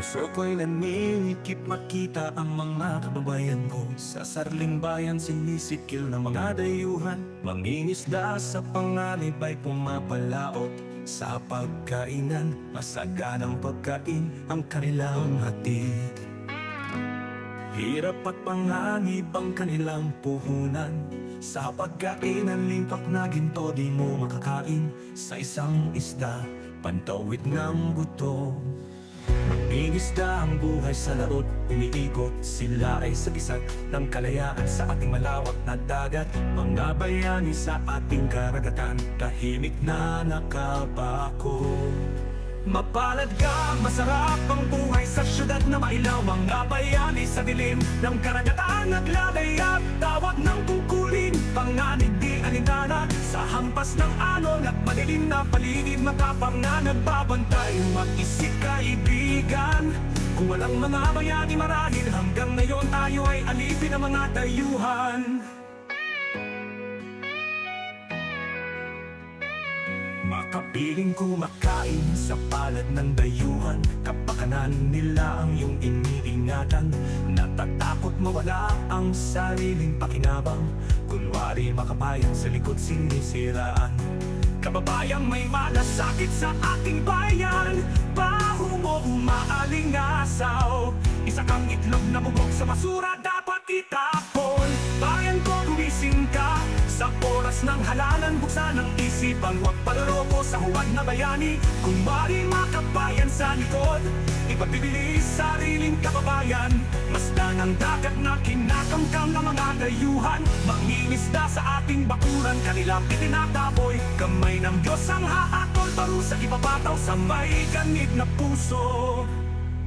Puso ko'y naninikip makita ang mga kababayan ko. Sa sariling bayan sinisikil ng mga dayuhan. Mangingisda sa panganib ay pumapalaot. Sa pagkainan, masaganang pagkain ang kanilang hatid. Hirap at panganib ang kanilang puhunan. Sa pagkainan, limpak na ginto di mo makakain. Sa isang isda, pantawid ng buto. Mangingisda ang buhay sa laot, umiikot. Sila ay sagisag ng kalayaan sa ating malawak na dagat. Mga bayani sa ating karagatan, tahimik na nakapako. Mapalad ka, masarap ang buhay sa syudad na mailaw. Mga bayani sa dilim ng karagatan naglalay at tawag ng tungkulin. Panganib di alintana sa hampas ng alon at madilim na paligid. Matapang na nagbabantay, mag-isip kaibigan. Kung walang mga bayani marahil hanggang ngayon tayo ay alipin ng mga dayuhan. Makapiling kumakain sa palad ng dayuhan. Kapakanan nila ang iyong iniingatan. Natatakot mawala ang sariling pakinabang. Kunwari makabayan sa likod sinisiraan. Kababayang may malasakit sa ating bayan, baho mo umaalingasaw. Isa kang itlog na bubog sa basura, dapat itapon. Bayan ko, gumising ka. Sa oras ng halalan, buksan ang isipan. Huwag paluloko sa huwad na bayani. Kung mari makabayan sa likod, ipagbibilis sariling kababayan. Masdan ang dagat na kinakamkam ng mga dayuhan. Mangingisda sa ating bakuran, kanilang itinataboy. Kamay ng Diyos ang hahatol, parusa ibabataw sa may ganid na puso.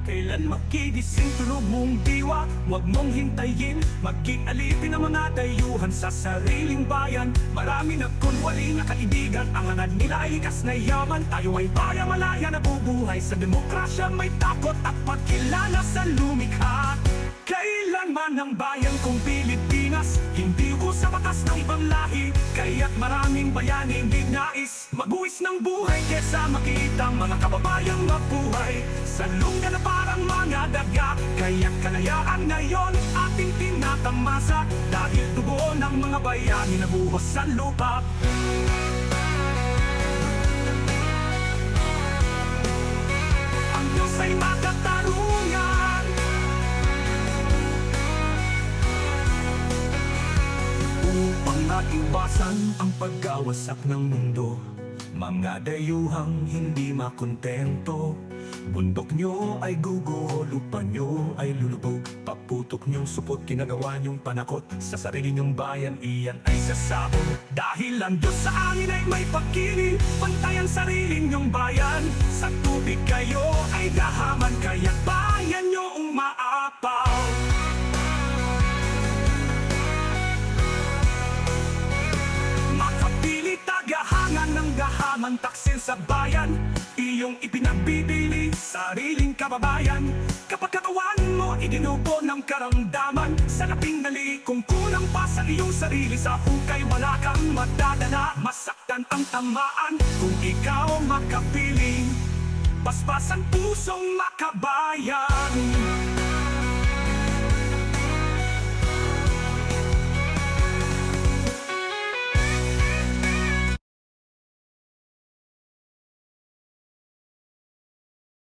Kailan makigising tulog mong diwa, huwag mong hintayin. Maging alipin ang mga dayuhan sa sariling bayan. Marami nagkunwali na kaibigan, ang anad nila ay likas na yaman. Tayo ay bayan malaya na bubuhay sa demokrasya, may takot at pagkilala sa lumikha. Kailanman ang bayan kong Pilipinas, hindi ko sa batas ng ibang lahi. Kaya't maraming bayani hindi nais magbuwis ng buhay kesa makita mga kababayang mabuhay sa lungga na parang mga daga. Kaya't kalayaan ngayon ating tinatamasa, dahil dugo ng mga bayani na buhos sa lupa. Ang Diyos ay makatarungan upang maiwasan ang pagkawasak ng mundo. Mga dayuhang hindi makontento, bundok nyo ay gugo, lupa nyo ay lulubog. Paputok nyong supot, kinagawa nyong panakot sa sarili nyong bayan, iyan ay sasabog. Dahil ang Diyos sa amin ay may pagkiling, pantay ang sarili nyong bayan. Sa tubig kayo ay gahaman, kaya't bayan nyo umaapaw. Tagahangan ng gahamang taksil sa bayan, iyong ipinagbibili, sariling kababayan. Kapag katawan mo idinubo ng karamdaman, sa laping nali kung kulang pa sa iyong sarili, sa hukay wala kang madadala. Masaktan ang tamaan kung ikaw makapiling, paspas ang pusong makabayan.